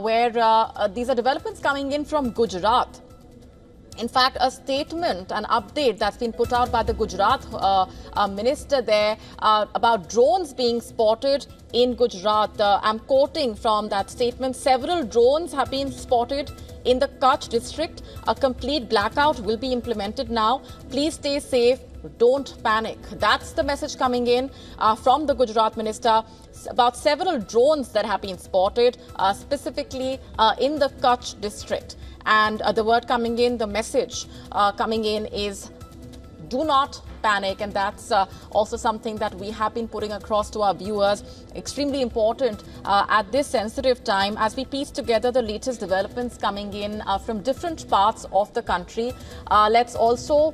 where these are developments coming in from Gujarat. In fact, a statement, an update that's been put out by the Gujarat minister there about drones being spotted in Gujarat. I'm quoting from that statement. Several drones have been spotted in the Kutch district. A complete blackout will be implemented now. Please stay safe. Don't panic. That's the message coming in from the Gujarat minister about several drones that have been spotted, specifically in the Kutch district. And the word coming in, the message coming in is do not panic. And that's also something that we have been putting across to our viewers. Extremely important at this sensitive time as we piece together the latest developments coming in from different parts of the country. Let's also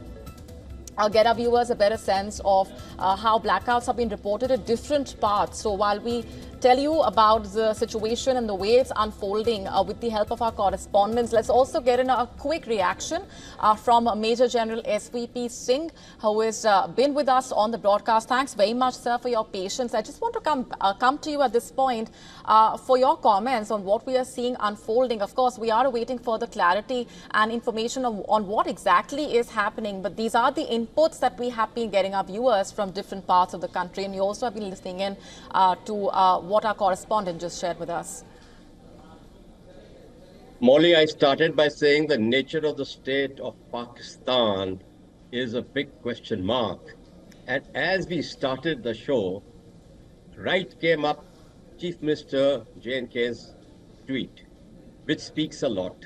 get our viewers a better sense of how blackouts have been reported at different parts. So while we tell you about the situation and the way it's unfolding with the help of our correspondents, let's also get in a quick reaction from Major General SVP Singh, who has been with us on the broadcast. Thanks very much, sir, for your patience. I just want to come to you at this point for your comments on what we are seeing unfolding. Of course, we are awaiting further clarity and information on what exactly is happening, but these are the inputs that we have been getting our viewers from different parts of the country, and you also have been listening in to what our correspondent just shared with us. Molly, I started by saying the nature of the state of Pakistan is a big question mark. And as we started the show, right came up Chief Minister J&K's tweet, which speaks a lot.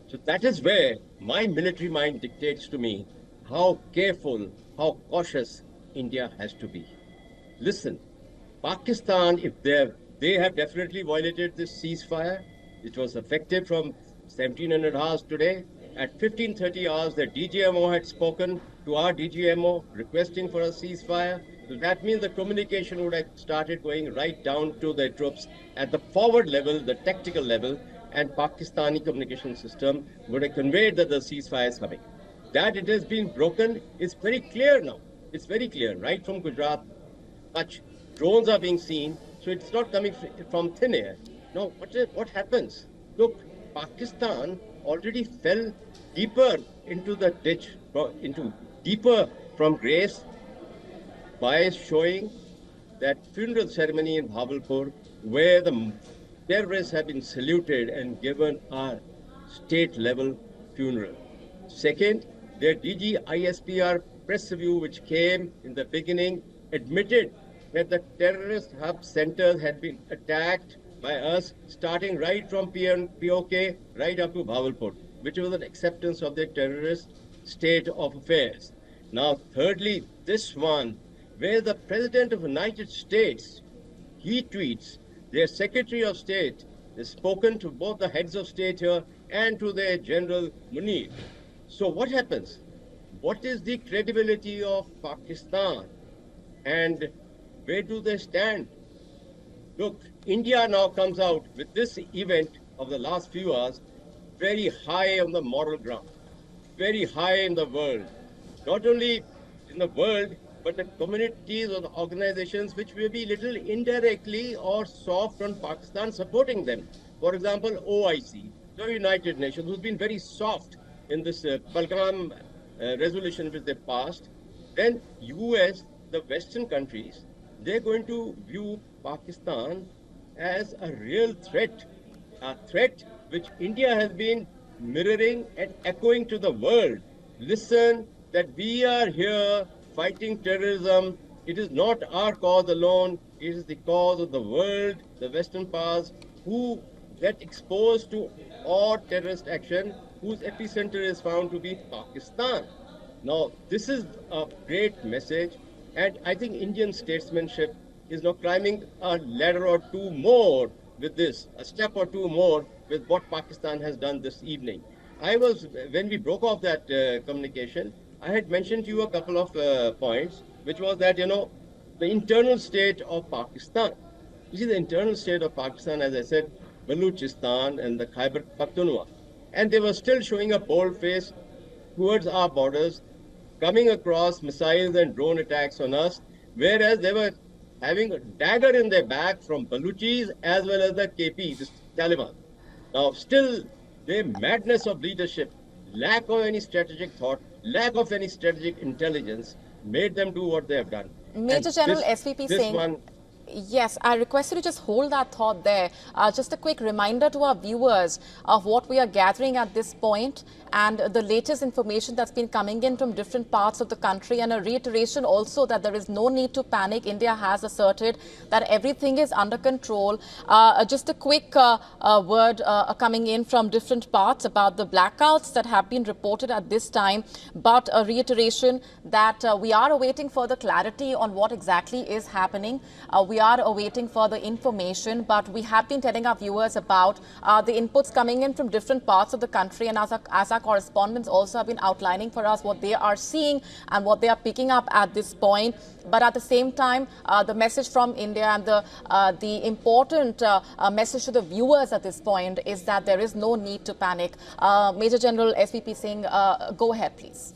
So that is where my military mind dictates to me how careful, how cautious India has to be. Listen, Pakistan, if they have definitely violated this ceasefire. It was effective from 1700 hours today. At 15:30 hours, the DGMO had spoken to our DGMO requesting for a ceasefire. So that means the communication would have started going right down to the troops at the forward level, the tactical level, and Pakistani communication system would have conveyed that the ceasefire is coming. That it has been broken is very clear now. It's very clear, right from Gujarat, Kutch. Drones are being seen, so it's not coming from thin air. No, what happens? Look, Pakistan already fell deeper into the ditch, deeper from grace by showing that funeral ceremony in Bhavalpur, where the terrorists have been saluted and given a state-level funeral. Second, their DG ISPR press review, which came in the beginning, admitted that the terrorist hub centers had been attacked by us, starting right from POK right up to Bhavalpur, which was an acceptance of the terrorist state of affairs. Now, thirdly, this one, where the President of the United States, he tweets, their Secretary of State has spoken to both the heads of state here and to their General Munir. So what happens? What is the credibility of Pakistan? And where do they stand? Look, India now comes out with this event of the last few hours very high on the moral ground, very high in the world. Not only in the world, but the communities or the organizations which may be little indirectly or soft on Pakistan supporting them. For example, OIC, the United Nations, who's been very soft in this Palgram resolution which they passed. Then US, the Western countries, they're going to view Pakistan as a real threat, a threat which India has been mirroring and echoing to the world. Listen, that we are here fighting terrorism. It is not our cause alone. It is the cause of the world, the Western powers, who get exposed to all terrorist action, whose epicenter is found to be Pakistan. Now, this is a great message. And I think Indian statesmanship is now climbing a ladder or two more with this, a step or two more with what Pakistan has done this evening. When we broke off that communication, I had mentioned to you a couple of points, which was that, the internal state of Pakistan. You see, the internal state of Pakistan, as I said, Baluchistan and the Khyber Pakhtunkhwa. And they were still showing a bold face towards our borders, coming across missiles and drone attacks on us, whereas they were having a dagger in their back from Baluchis as well as the KP, the Taliban. Now, still, the madness of leadership, lack of any strategic thought, lack of any strategic intelligence made them do what they have done. Major And General SVP this Singh, one, yes, I request you to just hold that thought there. Just a quick reminder to our viewers of what we are gathering at this point and the latest information that's been coming in from different parts of the country, and a reiteration also that there is no need to panic. India has asserted that everything is under control. Just a quick word coming in from different parts about the blackouts that have been reported at this time, but a reiteration that we are awaiting further clarity on what exactly is happening. We are awaiting further information, but we have been telling our viewers about the inputs coming in from different parts of the country, and as our correspondents also have been outlining for us what they are seeing and what they are picking up at this point. But at the same time, the message from India and the important message to the viewers at this point is that there is no need to panic. Major General SVP Singh, go ahead, please.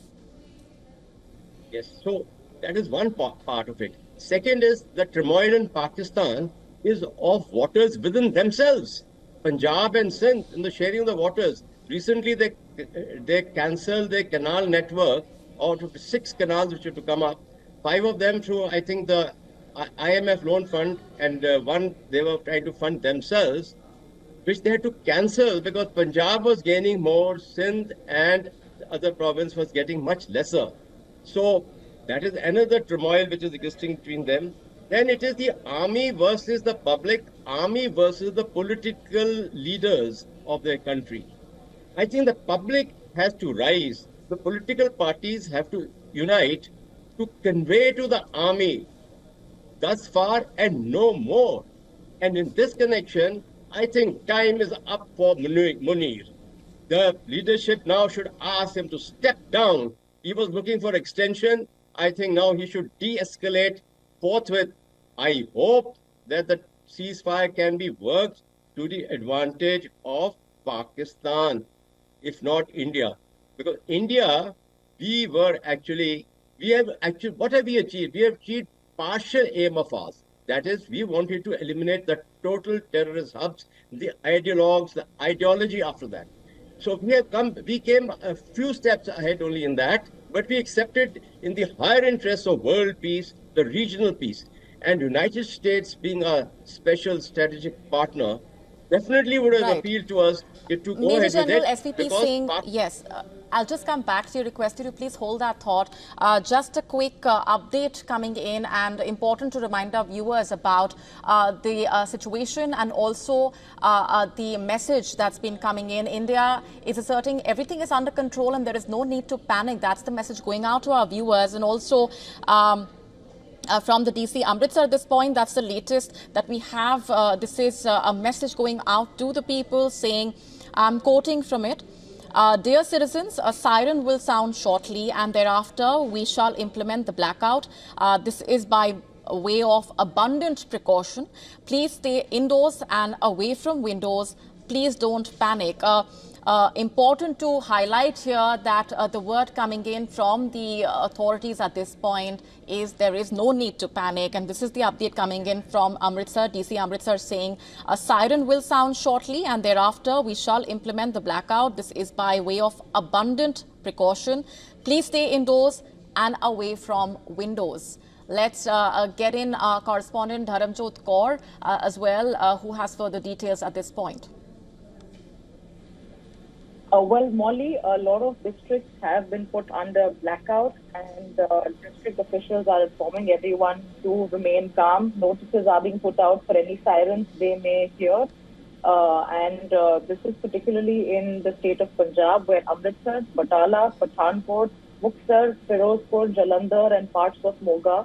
yes, so that is one part of it. Second is the turmoil in Pakistan is of waters within themselves. Punjab and Sindh in the sharing of the waters. Recently, they cancelled their canal network out of 6 canals which are to come up. 5 of them through, I think, the IMF loan fund, and one they were trying to fund themselves, which they had to cancel because Punjab was gaining more, Sindh and the other province was getting much lesser. So that is another turmoil which is existing between them. Then it is the army versus the public, army versus the political leaders of their country. I think the public has to rise. The political parties have to unite to convey to the army thus far and no more. And in this connection, I think time is up for Munir. The leadership now should ask him to step down. He was looking for extension. I think now he should de-escalate forthwith. I hope that the ceasefire can be worked to the advantage of Pakistan, if not India. Because India, what have we achieved? We have achieved partial aim of ours. That is, we wanted to eliminate the total terrorist hubs, the ideologues, the ideology after that. So we came a few steps ahead only in that, but we accepted in the higher interests of world peace, the regional peace. And United States being a special strategic partner, definitely would have appealed to us to go Major ahead General with it. SVP Singh, yes. I'll just come back to you, request you to please hold that thought. Just a quick update coming in, and important to remind our viewers about the situation and also the message that's been coming in. India is asserting everything is under control and there is no need to panic. That's the message going out to our viewers. And also from the DC Amritsar at this point, that's the latest that we have. This is a message going out to the people saying, I'm quoting from it. Dear citizens, a siren will sound shortly and thereafter we shall implement the blackout. This is by way of abundant precaution. Please stay indoors and away from windows. Please don't panic. Important to highlight here that the word coming in from the authorities at this point is there is no need to panic. And this is the update coming in from Amritsar, DC Amritsar, saying a siren will sound shortly and thereafter we shall implement the blackout. This is by way of abundant precaution. Please stay indoors and away from windows. Let's get in our correspondent Dharamjot Kaur as well, who has further details at this point. Well, Molly, a lot of districts have been put under blackout, and district officials are informing everyone to remain calm. Notices are being put out for any sirens they may hear. This is particularly in the state of Punjab, where Amritsar, Batala, Pathankot, Buxar, Firozpur, Jalandhar, and parts of Moga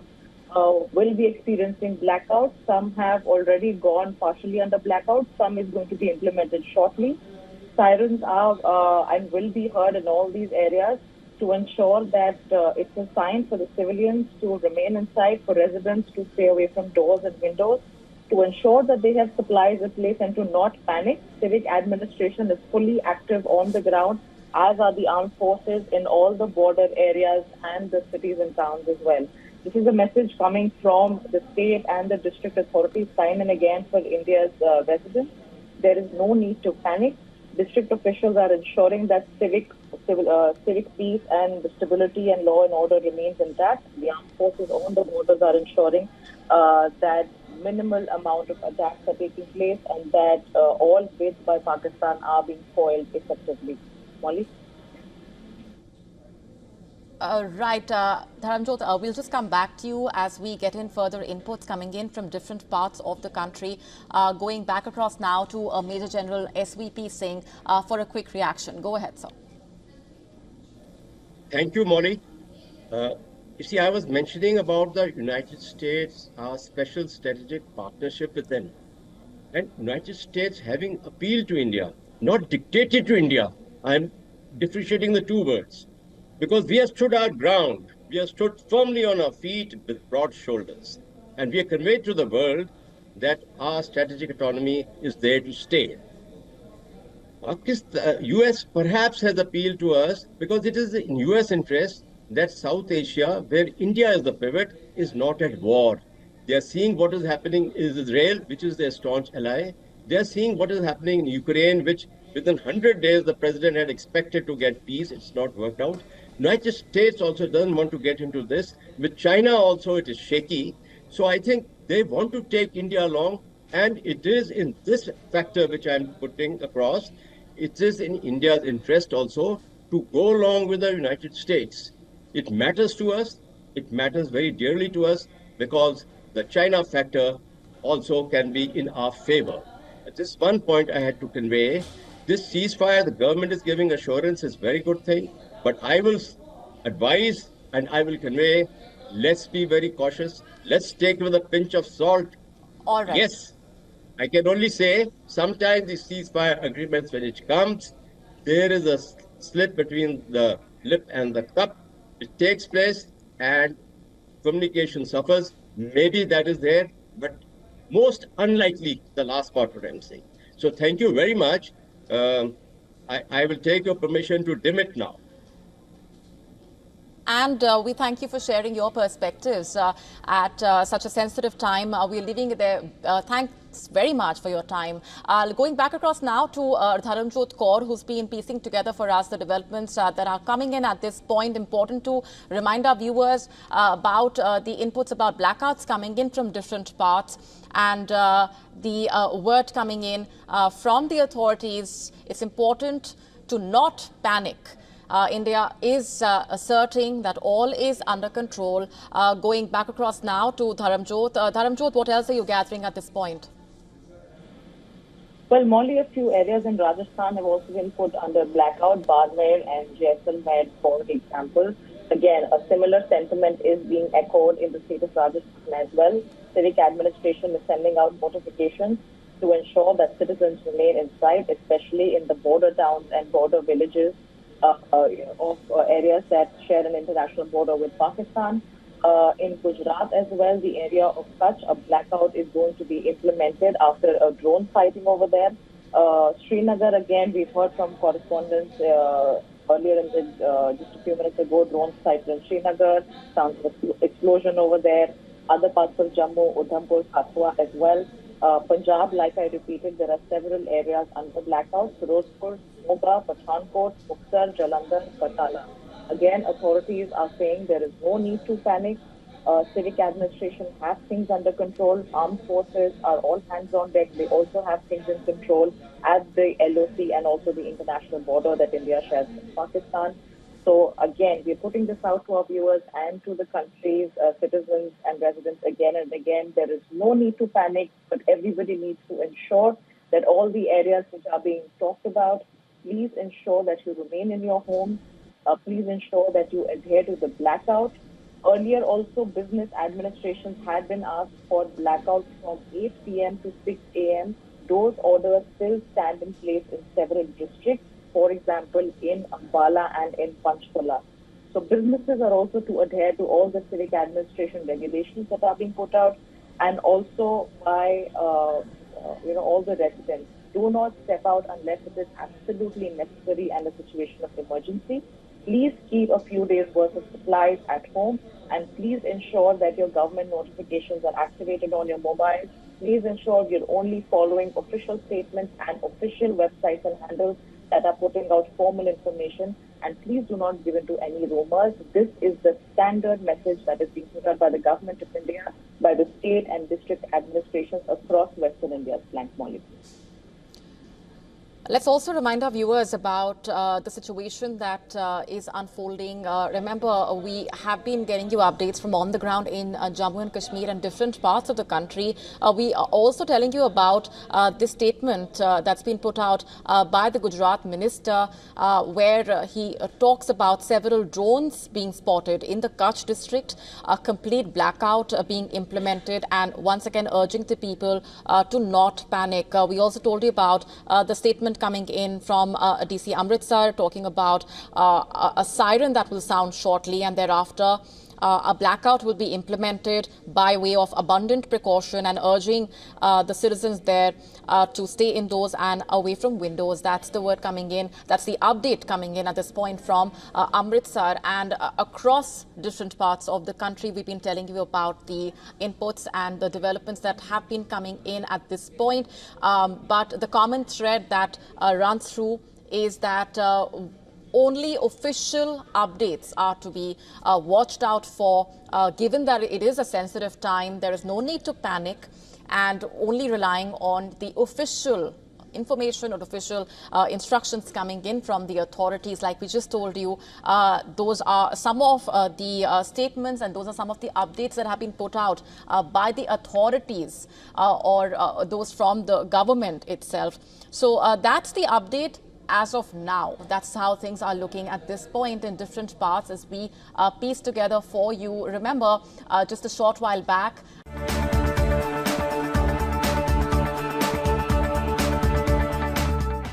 will be experiencing blackouts. Some have already gone partially under blackout. Some is going to be implemented shortly. Sirens are and will be heard in all these areas to ensure that it's a sign for the civilians to remain inside, for residents to stay away from doors and windows, to ensure that they have supplies in place and to not panic. Civic administration is fully active on the ground, as are the armed forces in all the border areas and the cities and towns as well. This is a message coming from the state and the district authorities time and again for India's residents. There is no need to panic. District officials are ensuring that civic peace and stability and law and order remains intact. The armed forces on the borders are ensuring that minimal amount of attacks are taking place and that all bids by Pakistan are being foiled effectively. Molly? Right, Dharamjot, we'll just come back to you as we get in further inputs coming in from different parts of the country. Going back across now to Major General SVP Singh for a quick reaction. Go ahead, sir. Thank you, Molly. You see, I was mentioning about the United States, our special strategic partnership with them. And United States having appealed to India, not dictated to India. I'm differentiating the two words. Because we have stood our ground, we have stood firmly on our feet with broad shoulders. And we have conveyed to the world that our strategic autonomy is there to stay. US perhaps has appealed to us because it is in US interest that South Asia, where India is the pivot, is not at war. They are seeing what is happening in Israel, which is their staunch ally. They are seeing what is happening in Ukraine, which within 100 days the president had expected to get peace. It's not worked out. United States also doesn't want to get into this. With China also, it is shaky. So I think they want to take India along. And it is in this factor which I'm putting across, it is in India's interest also to go along with the United States. It matters to us. It matters very dearly to us because the China factor also can be in our favor. This one point I had to convey. This ceasefire, the government is giving assurance, is a very good thing. But I will advise and I will convey, let's be very cautious. Let's take it with a pinch of salt. All right. Yes, I can only say sometimes the ceasefire agreements, when it comes, there is a slip between the lip and the cup. It takes place and communication suffers. Maybe that is there, but most unlikely the last part what I'm saying. So thank you very much. I will take your permission to dim it now. And we thank you for sharing your perspectives at such a sensitive time. We're leaving it there. Thanks very much for your time. Going back across now to Dharamjot Kaur, who's been piecing together for us the developments that are coming in at this point. Important to remind our viewers about the inputs about blackouts coming in from different parts and the word coming in from the authorities. It's important to not panic. India is asserting that all is under control. Going back across now to Dharamjot. Dharamjot, what else are you gathering at this point? Well, Molly, a few areas in Rajasthan have also been put under blackout, Barmer and Jaisalmer, for example. Again, a similar sentiment is being echoed in the state of Rajasthan as well. Civic administration is sending out notifications to ensure that citizens remain inside, especially in the border towns and border villages of areas that share an international border with Pakistan. In Gujarat as well, the area of Kutch, a blackout is going to be implemented after a drone sighting over there. Srinagar, again, we've heard from correspondents earlier in just a few minutes ago, drone sighted in Srinagar, sounds of explosion over there. Other parts of Jammu, Udhampur, Kathua as well. Punjab, like I repeated, there are several areas under blackouts. Firozpur, Moga, Pathankot, Buxar, Jalandhar, Batala. Again, authorities are saying there is no need to panic. Civic administration has things under control. Armed forces are all hands on deck. They also have things in control at the LOC and also the international border that India shares with Pakistan. So again, we're putting this out to our viewers and to the country's citizens and residents again and again. There is no need to panic, but everybody needs to ensure that all the areas which are being talked about, please ensure that you remain in your homes. Please ensure that you adhere to the blackout. Earlier also, business administrations had been asked for blackouts from 8 p.m. to 6 a.m. Those orders still stand in place in several districts, for example, in Ambala and in Panchkula. So businesses are also to adhere to all the civic administration regulations that are being put out, and also by all the residents. Do not step out unless it is absolutely necessary and a situation of emergency. Please keep a few days worth of supplies at home, and please ensure that your government notifications are activated on your mobiles Please ensure you're only following official statements and official websites and handles that are putting out formal information. And please do not give in to any rumors. This is the standard message that is being put out by the government of India, by the state and district administrations across Western India's flank, Molly. Let's also remind our viewers about the situation that is unfolding. Remember, we have been getting you updates from on the ground in Jammu and Kashmir and different parts of the country. We are also telling you about this statement that's been put out by the Gujarat minister, where he talks about several drones being spotted in the Kutch district, a complete blackout being implemented, and once again urging the people to not panic. We also told you about the statement coming in from DC Amritsar, talking about a siren that will sound shortly, and thereafter a blackout will be implemented by way of abundant precaution, and urging the citizens there to stay indoors and away from windows. That's the word coming in. That's the update coming in at this point from Amritsar, and across different parts of the country. We've been telling you about the inputs and the developments that have been coming in at this point. But the common thread that runs through is that only official updates are to be watched out for. Given that it is a sensitive time, there is no need to panic, and only relying on the official information or official instructions coming in from the authorities. Like we just told you, those are some of the statements, and those are some of the updates that have been put out by the authorities or those from the government itself. So that's the update as of now. That's how things are looking at this point in different parts as we piece together for you. Remember, just a short while back,